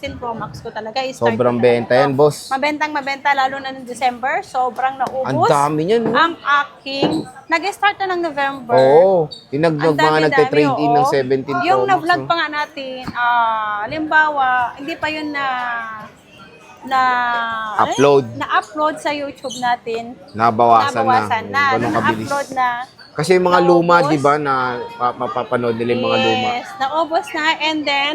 16 Pro Max ko talaga. I-start Sobrang ko talaga benta to. yan, boss. Mabentang mabenta, lalo na ng December. Sobrang naubos. Ang dami niyan, no? Ang aking, nag-start na ng November. Oo. Yung Ang mga dami-dami, nagte-trade in ng oo. 17 Pro Yung Max. na-vlog No? pa nga natin, halimbawa, hindi pa yun Upload. na-upload sa YouTube natin. Nabawasan na. Ganun kabilis. Na-upload na. Kasi yung mga luma, Naubos. di ba, na mapapanood nila yung mga luma. Yes, naubos na. And then,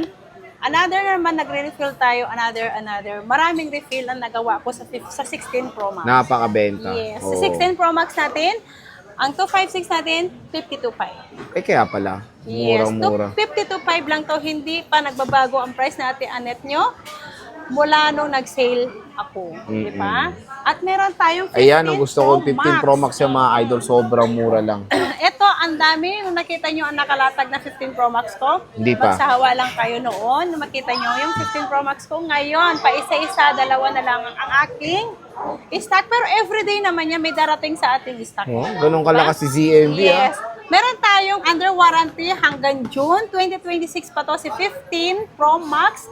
another naman, nagre-refill tayo, another. Maraming refill ang nagawa ko sa 16 Pro Max. Napakabenta. Yes, Oo. sa 16 Pro Max natin, ang 256 natin, 52.5. Kaya pala. Yes, Murang-mura. 52.5 lang to, hindi pa nagbabago ang price natin, anet nyo, mula nung nag-sale ako, di ba? At meron tayong 15 Ayan, ang gusto ko, 15 Pro Max. Max yung mga idol, sobrang mura lang. Ito, ang dami. Nung nakita nyo ang nakalatag na 15 Pro Max ko, Hindi pa. magsahawa lang kayo noon. Nung makita nyo yung 15 Pro Max ko, ngayon, pa isa-isa, dalawa na lang ang aking stock. Pero everyday naman yan, may darating sa ating stock. Oh, ganun kalakas si ZMB, Yes. Meron tayong under warranty hanggang June 2026 pa to, si 15 Pro Max,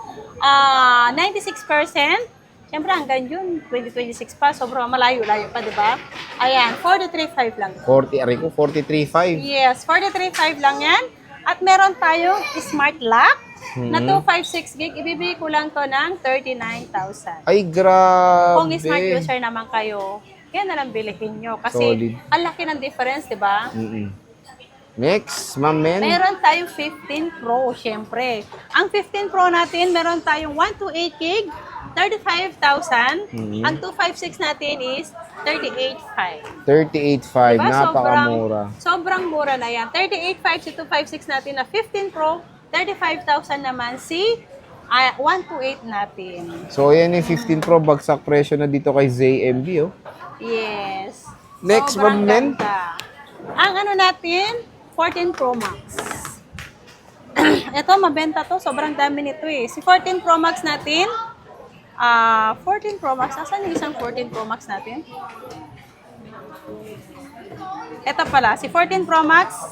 96%. Siyempre hanggang June 2026 pa, sobrang malayo-layo pa, di ba? Ayan, 43.5 lang. 43.5. Yes, 43.5 lang yan. At meron tayong smart lock na 256 gig. Ibibigay ko lang to ng 39,000. Ay, grabe. Kung smart user naman kayo, yan na lang bilihin nyo. Kasi Solid. ang laki ng difference, di ba? Next, ma'am men. Meron tayong 15 Pro, syempre. Ang 15 Pro natin, meron tayong 128 gig, 35,000. Ang 256 natin is 38,500. 38.5. Diba? Napakamura. Sobrang mura na yan. 38,500 si 256 natin na 15 Pro, 35,000 naman si 128 natin. So, yan yung 15 Pro. Bagsak presyo na dito kay ZMB, oh. Yes. Next, Sobrang ma'am, men. ganda. Ang ano natin, 14 Pro Max. Ito, mabenta to. Sobrang dami nito eh. Si 14 Pro Max natin, 14 Pro Max. Nasaan yung isang 14 Pro Max natin? Ito pala, si 14 Pro Max,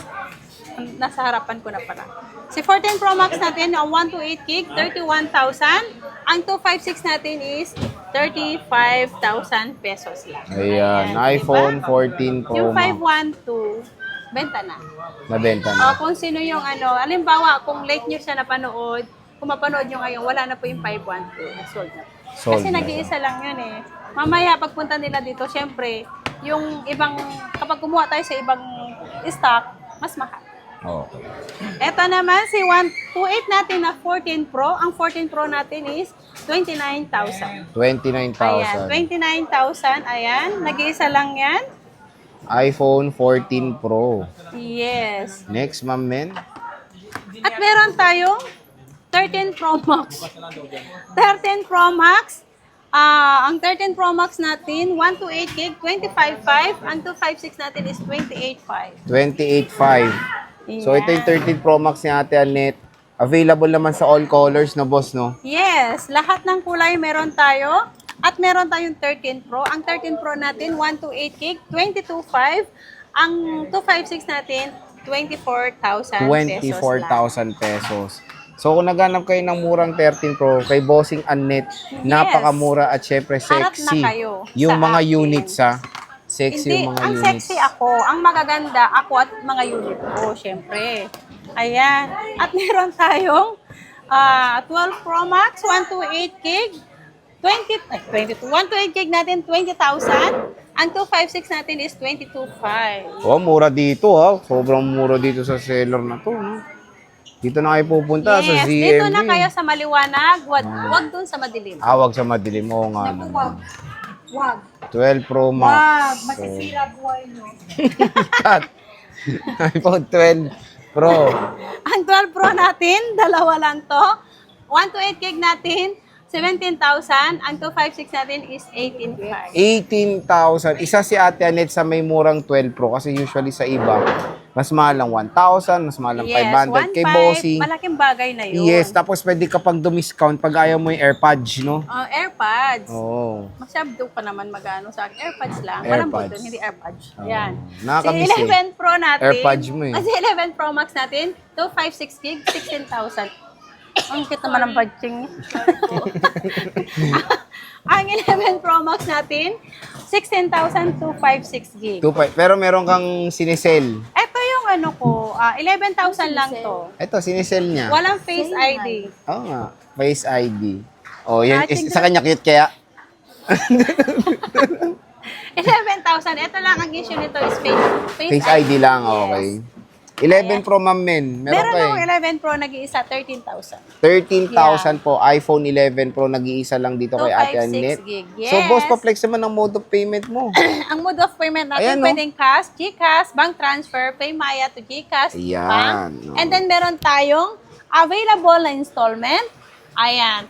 nasa harapan ko na pala. Si 14 Pro Max natin, ang 128 gig, 31,000. Ang 256 natin is 35,000 pesos lang. Ayan, Diba? iPhone 14 Pro Yung Max. 512, benta na. Nabenta na. Kung sino yung ano, alimbawa, kung late nyo siya napanood, kung mapanood nyo ngayon, wala na po yung 512. Sold na. Sold Kasi na. nag-iisa lang yun eh. Mamaya, pagpunta nila dito, syempre, yung ibang, kapag kumuha tayo sa ibang stock, mas mahal. Okay. Ito naman, si 128 natin na 14 Pro. Ang 14 Pro natin is 29,000. 29,000. Ayan, 29,000. Ayan, nag-iisa lang yan. iPhone 14 Pro. Yes. Next, ma'am men. At meron tayong 13 Pro Max. 13 Pro Max. Ang 13 Pro Max natin, 128 gig, 25.5. Ang 256 natin is 28.5. 28.5. So, ito yung 13 Pro Max ni Ate Annette. Available naman sa all colors na boss, no? Yes, lahat ng kulay meron tayo. At meron tayong 13 Pro. Ang 13 Pro natin, 128 gig, 22.5. Ang 256 natin, 24,000 pesos 24,000 pesos. So, kung naghanap kayo ng murang 13 Pro, kay Bossing Annette, napakamura at syempre Harap na sexy. kayo Yung sa mga akin. units, ha? Sexy Hindi, yung mga ang units. sexy ako. Ang magaganda, ako at mga unit ko, syempre. Ayan. At meron tayong 12 Pro Max, 128 gig, 128 gig natin, 20,000. Ang 256 natin is 22,500. Oh, mura dito, ha? Sobrang mura dito sa seller na to, no? Dito na kayo pupunta sa Yes, ZMB. dito na kayo sa maliwanag. Wag dun sa madilim. Awag sa madilim. Oo nga. naman. Wag. 12 Pro Wag. Max. Masisira buhay nyo. Cut. iPhone 12 Pro. Ang 12 Pro natin, dalawa lang to. 128 gig natin, 17,000. Ang 256 natin is 18,500. 18,000. Isa si Ate Annette sa may murang 12 Pro kasi usually sa iba, mas mahal lang 1,000, mas mahal lang 500. Kay 1.5, Bossing, malaking bagay na yun. yes, tapos pwede ka pang dumiscount pag ayaw mo yung AirPods, no? AirPods. Oo. Masyado pa naman magano sa akin. AirPods lang. Walang AirPods. button, hindi AirPods. Oo. Yan. Nakakamiss Si 11 Pro natin. AirPods mo eh. Si 11 Pro Max natin, 256 gig, 16,000. Ang cute naman ng badging. Ang 11 Pro Max natin, 16,256 gig. 2.5. Pero meron kang sinisell. Ito yung ano ko, 11,000 lang to. Ito, sinisell niya. Walang Face ID. Oo nga. Face ID. Oh, yan. Tingnan. Sa kanya cute kaya? 11,000. Ito lang ang issue nito is Face ID lang, Yes. okay. 11 Pro, ma'am, men. Meron kayo. akong 11 Pro nag-iisa, 13,000. 13,000 po. iPhone 11 Pro, nag-iisa lang dito kay Ate 256 Annette. gig. So, Yes. boss, pa-flex naman ang mode of payment mo. Ang mode of payment natin, Ayan, no? pwedeng cash, GCash, bank transfer, Paymaya to GCash, Ayan, bank. no. And then meron tayong available na installment. Ayan.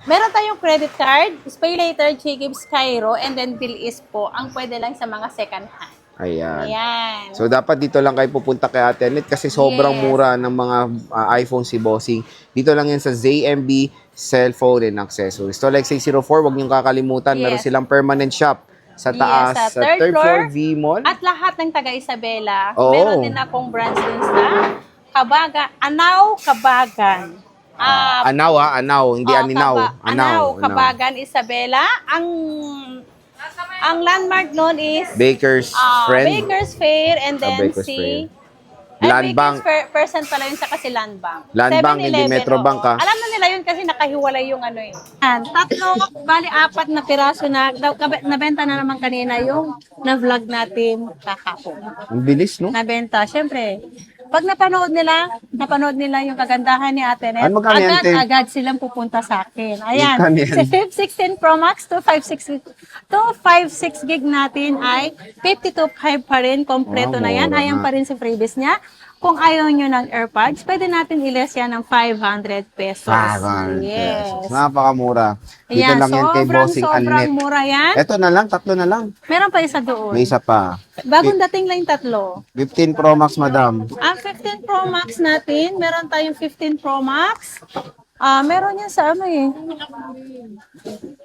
Meron tayong credit card, Pay Later, GGives, Cairo, and then Bill is po ang pwede lang sa mga second hand. Ayan. Ayan. So, dapat dito lang kayo pupunta kay Ate Annette kasi sobrang Yes. mura ng mga iPhone si Bossing. Dito lang yan sa ZMB Cellphone and Accessories. So, Lexi 04, huwag niyong kakalimutan. Meron Yes. silang permanent shop sa taas, Yes, sa third floor V-Mall. At lahat ng taga Isabela, Oo. meron din akong branch din sa Anao, Kabagan. Anaw, hindi Aninaw. Anao, Kabagan, Isabela. Ang landmark noon is Baker's Friend. Baker's Fair and then Baker's si Land Bank. Person pala yun sa kasi Land Bank. Land Bank, hindi 7-Eleven, Metro oo. Bank, ah. Alam na nila yun kasi nakahiwalay yung ano eh. Tatlo, bali 4 na piraso na nabenta na naman kanina yung na-vlog natin kakapon. Ang bilis, no? Nabenta. Siyempre, pag napanood nila yung kagandahan ni Ate Net, Ano magkano yan, Te? agad silang pupunta sa akin. Ayan. Magkano yan? Si Flip 16 Pro Max, 256 gig natin ay 52.5 pa rin. Kompleto Wow, na yan. mura Ayan na. pa rin si freebies niya. Kung ayaw nyo ng AirPods, pwede natin i-less yan ng 500 pesos. 500 Yes. pesos. Napakamura. Dito Ayan, lang yan kay Bossing sobrang Annette. mura yan. Ito na lang, 3 na lang. Meron pa isa doon. May isa pa. Bagong dating lang yung 3. 15 Pro Max, madam. Ang 15 Pro Max natin, meron tayong 15 Pro Max. Meron yan sa ano eh.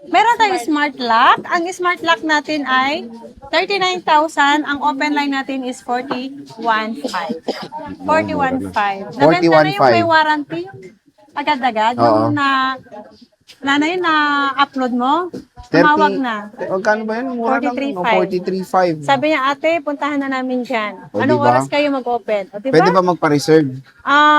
Meron tayong smart lock. Ang smart lock natin ay 39,000. Ang open line natin is 41,500. 41,500. Nabenta na yung may warranty. Agad-agad. Oo. Yung na-upload mo, tumawag na. Magkano ba yan? Mura lang. 43,500. 43,500. Sabi niya, ate, puntahan na namin dyan. O, Anong diba? oras kayo mag-open? O, diba? Pwede ba magpa-reserve?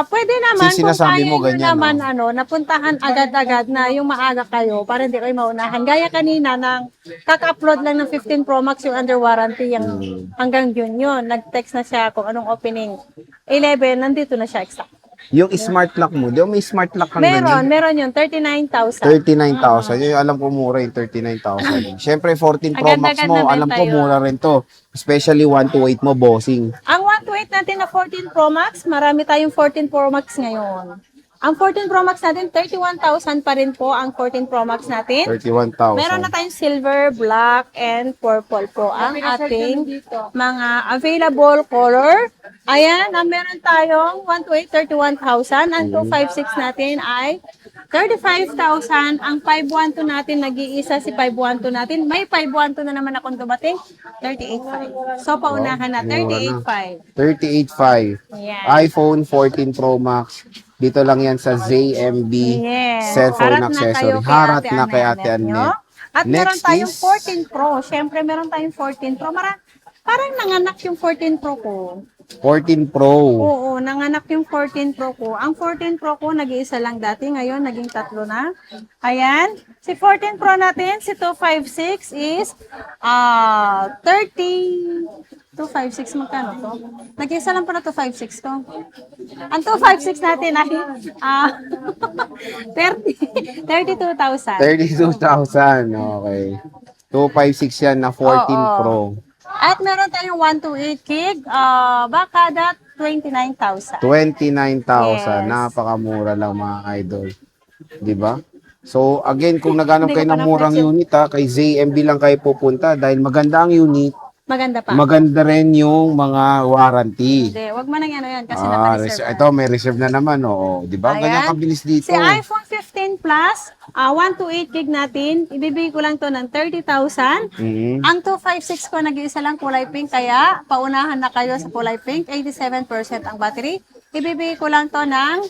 Pwede naman Kasi sinasabi kung mo kaya nyo ganyan, naman napuntahan agad-agad na yung maaga kayo para hindi kayo maunahan. Gaya kanina nang kaka-upload lang ng 15 Pro Max yung under warranty yung hanggang June yun. Nag-text na siya kung anong opening. 11, nandito na siya exact. Yung smart lock mo, di ba may smart lock kang ganyan? Meron yun, 39,000. 39,000. Yung alam ko mura yung 39,000. Siyempre, 14 Pro Max Agad-agad mo, na alam benta ko yun. mura rin to. Especially 128 mo, bossing. Ang 128 natin na 14 Pro Max, marami tayong 14 Pro Max ngayon. Ang 14 Pro Max natin, 31,000 pa rin po ang 14 Pro Max natin. 31,000. Meron na tayong silver, black, and purple po ang ating mga available color. Ayan, meron tayong 128, 31,000. Ang 256 natin ay 35,000. Ang 512 natin, nag-iisa si 512 natin. May 512 na naman akong dumating, 38,500. So, paunahan na, 38,500. 38,500. Ayan. iPhone 14 Pro Max. Dito lang yan sa ZMB Yes. Cellphone Harat na Accessory. kayo kay Harat Ate na kay Ate Annette nyo. Annette. At meron Next tayong is- 14 Pro. Siyempre, meron tayong 14 Pro. Parang nanganak yung 14 Pro ko. 14 Pro. Oo, nanganak yung 14 Pro ko. Ang 14 Pro ko, nag-iisa lang dati. Ngayon, naging 3 na. Ayan. Si 14 Pro natin, si 256 is 256 magkano to? Nag-iisa lang pala 256 to. Ang 256 natin ay 32,000. 32,000. Okay. 256 yan na 14 Oo. Pro. At meron tayong 128 gig, baka that 29,000. 29,000. Yes. Napakamura lang mga idol. 'Di ba? So again, kung naghanap Hindi kayo ko pa ng murang na-flex unit kay ZMB lang kayo pupunta dahil maganda ang unit, Maganda pa. maganda rin yung mga warranty. Hindi, wag mo nang ano yan kasi Ito naka-reserve. may reserve na naman, oo. 'Di ba? Ganyan Ayan. kabilis dito. Si iPhone 15 Plus, 128 gig natin, ibibigay ko lang to ng 30,000. Mhm. Ang 256 ko, nag-iisa lang kulay pink, kaya paunahan na kayo sa kulay pink, 87% ang battery. Ibibigay ko lang to ng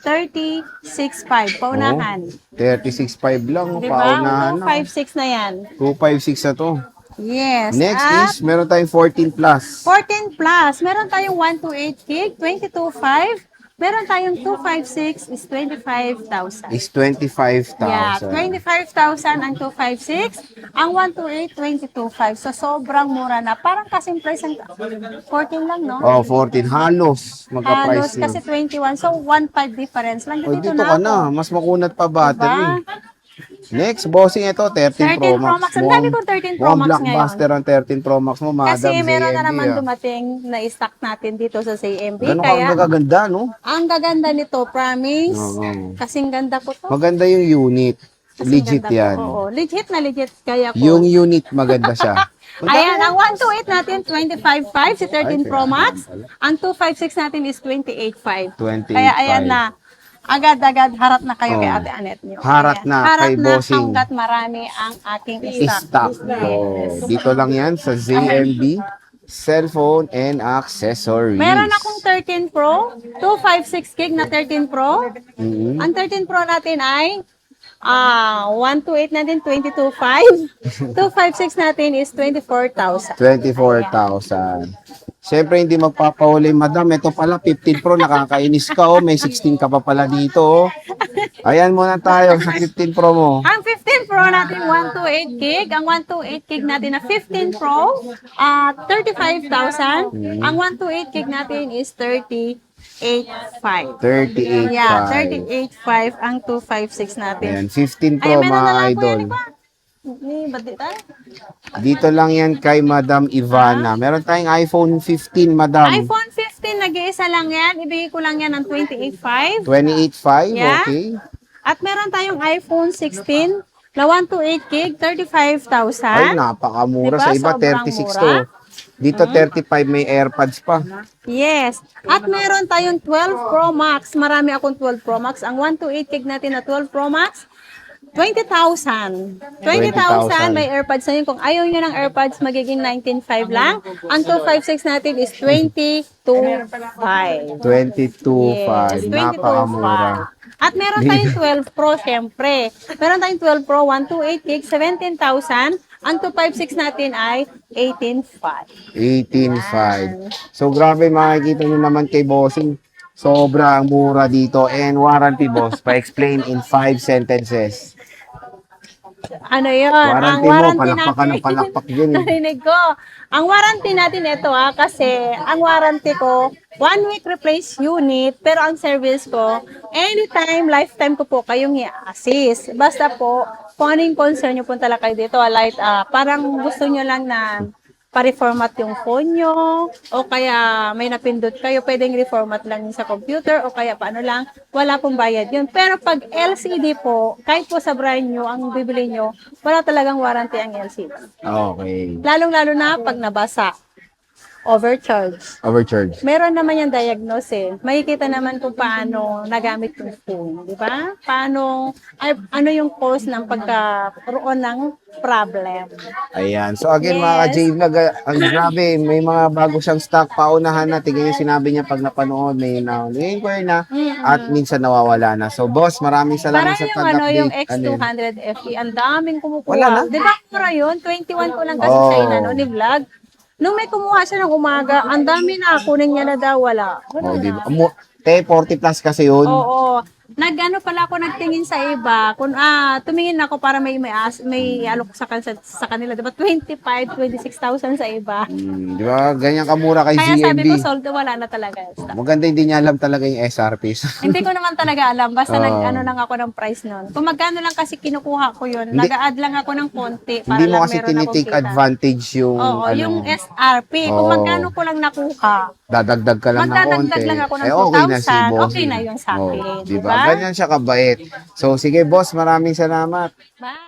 36.5. Paunahan. 36.5 lang. Di ba? Paunahan na. 256 na yan. 256 na to. Yes. Next At is, meron tayong 14 plus. 14 plus. Meron tayong 128 gig, 22.5. Meron tayong 256 is 25,000. Is 25,000. Yeah, 25,000 ang 256. Ang 128, 22.5. So, sobrang mura na. Parang kasing price ang 14 lang, no? Oh, 14. Halos. Halos Magka-price kasi na. 21. So, 1.5 difference lang. Oh, Dito dito na ka na. ako. Mas makunat pa battery. Diba? Next, bossing ito, 13 Pro 13 Pro Max. Max. Ang dami ko 13 Pro Mukhang Max blockbuster ang 13 Pro Max mo, Madam Kasi meron na ZMB, naman ah. dumating na stock natin dito sa CMB. Ganun Kaya, ka kagaganda, no? ang gaganda nito, promise. Oo. Kasing ganda ko to. Maganda yung unit. Kasing Legit ganda ko. yan. Oo, legit na legit. Kaya ko. Yung unit, maganda siya. Ayan, ang 128 natin, 25.5 si 13 Ay, Pro kaya Max. naman pala. Ang 256 natin is 28.5. 28.5. Kaya ayan na. Agad-agad harap na kayo kay Oh. Ate Anet nyo. Harap Ayan. na harap kay na Bossing. hanggat marami ang aking stock. Stock. Oh, dito lang yan sa ZMB, cellphone and accessories. Meron akong 13 Pro, 256 gig na 13 Pro. Mhm. Ang 13 Pro natin ay 128 natin 22.5. 256 natin is 24,000. 24,000. Siyempre, hindi magpapahuli, madam. Ito pala, 15 Pro, nakakainis ka, oh. May 16 ka pa pala dito, oh. Ayan muna tayo sa 15 Pro mo. Ang 15 Pro natin 128 gig, ang 128 gig natin na 15 Pro 35,000. Ang 128 gig natin is 38,500. 38,500. Yeah, 38,500 ang 256 natin. Ayan, 15 Ay, Pro, meron na mga lang po idol. yan, iba. Ni, ba't di tayo? Dito lang yan kay Madam Ivana. Meron tayong iPhone 15, Madam. iPhone 15, nag-iisa lang yan. Ibigay ko lang yan ng 28,500. 28,500, Yeah. okay. At meron tayong iPhone 16 na 128 gig, 35,000. Ay, napakamura. Diba? Sa iba, Sobrang 36 mura. to. Dito, 35, may AirPods pa. Yes. At meron tayong 12 Pro Max. Marami akong 12 Pro Max. Ang 128 gig natin na 12 Pro Max, 20,000. 20,000 may AirPods na yun. Kung ayaw nyo ng AirPods, magiging 19,500 lang. Ang 256 natin is 22,500. 22,500. Yes, Napakamura. 22,500. At meron tayong 12 Pro, syempre. Meron tayong 12 Pro, 128 gig, 17,000. Ang 256 natin ay 18,500. 18,500. So, grabe, makikita nyo naman kay Bossing. Sobrang mura dito. And warranty, boss. Pa-explain in 5 sentences. Ano yun? Warranty mo, palakpakan ng natin- palakpak yun. Narinig ko. Ang warranty natin ito kasi ang warranty ko, 1 week replace unit, pero ang service ko, anytime, lifetime ko po kayong i-assist. Basta po, kung ano yung concern nyo, punta lang kayo dito, parang gusto nyo lang na pa-reformat yung phone nyo, o kaya may napindot kayo, pwedeng reformat lang sa computer, o kaya paano lang, wala pong bayad yun. Pero pag LCD po, kahit po sa brand nyo, ang bibili nyo, wala talagang warranty ang LCD. Okay. Lalong-lalo na pag nabasa, overcharge. Overcharge. Meron naman yung diagnose eh. Makikita naman kung paano nagamit yung phone, di ba? Paano, ano yung cause ng pagkaroon ng problem. Ayan. So again, Yes. mga ka-J-Vlog, ang grabe, may mga bago siyang stock. Paunahan na. Tingnan yung sinabi niya pag napanood, may na-inquire na at minsan nawawala na. So boss, maraming salamat Parang sa yung pag-update. yung Ano yun? X200 FE, ang daming kumukuha. Wala na? Di ba mura yun? 21 ko lang kasi Oh. sa inano ni vlog. Nung may kumuha siya ng umaga, ang dami na, kunin niya na daw, wala. Wala Oh, na. di ba? 40 plus kasi yun. Oo. Nag-ano pala ako nagtingin sa iba. Kung tumingin ako para may alok sa kanila, 'di ba? 26,000 sa iba. Di ba? Ganyan kamura kay Kaya sabi ZMB. ko sold wala na talaga. Maganda hindi niya alam talaga yung SRP. Hindi ko naman talaga alam basta Oo. nag-ano lang ako ng price noon. Kung magkano lang kasi kinukuha ko 'yun, Hindi- nag-a-add lang ako ng konti para Hindi mo lang kasi meron akong tinitake kita. advantage yung Oo, yung SRP. Kung Oo. magkano ko lang nakuha, dadagdag ka lang ng konti. magdadagdag lang ako ng okay na si 2,000, boss. okay na yun sa akin, Oh, di diba? ba? Ganyan siya kabait. So, sige boss, maraming salamat. bye!